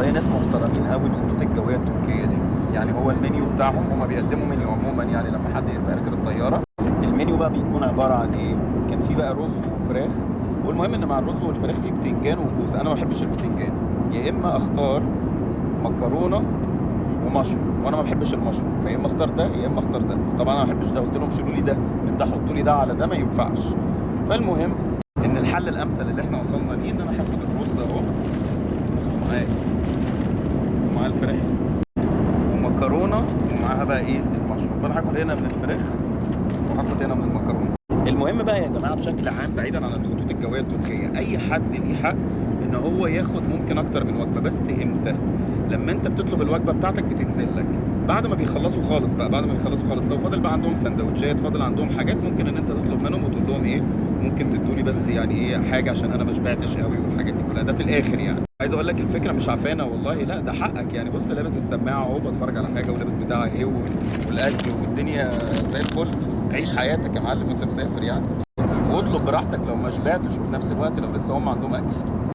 والله ناس محترمين قوي الخطوط الجويه التركيه دي. يعني هو المنيو بتاعهم، هم بيقدموا منيو عموما، يعني لما حد يبقى راكب الطياره المنيو بقى بيكون عباره عن ايه؟ كان في بقى رز وفراخ، والمهم ان مع الرز والفراخ في بتنجان وكوسه. انا ما بحبش البتنجان، يا اما اختار مكرونه ومشروم، وانا ما بحبش المشروم، فيا اما اختار ده يا اما اختار ده. طبعا انا ما بحبش ده، قلت لهم شيلوا لي ده من ده حطوا لي ده على ده، ما ينفعش. فالمهم ان الحل الامثل اللي احنا وصلنا ليه ان انا هاخد الرز اهو، بصوا معايا، ومعاه الفراخ ومكرونه، ومعاها بقى ايه المشروم. فانا هاكل هنا من الفراخ وهاخد هنا من المكرونه. المهم بقى يا جماعه بشكل عام، بعيدا عن الخطوط الجويه التركيه، اي حد ليه حق ان هو ياخد ممكن اكتر من وجبه، بس امتى؟ لما انت بتطلب الوجبه بتاعتك بتنزل لك بعد ما بيخلصوا خالص بقى، بعد ما بيخلصوا خالص لو فاضل بقى عندهم سندوتشات، فاضل عندهم حاجات، ممكن ان انت تطلب منهم وتقول لهم ايه، ممكن تدوني بس يعني ايه حاجه عشان انا ما شبعتش قوي والحاجات دي كلها. ده في الاخر يعني عايز اقول لك الفكره مش عفانه والله، لا ده حقك. يعني بص لابس السماعه اهو بتفرج على حاجه، ولابس بتاع ايه والاكل والدنيا زي الفل. عيش حياتك يا معلم وانت مسافر يعني، واطلب براحتك لو ما شبعتش، وفي نفس الوقت لو لسه هم عندهم اكل.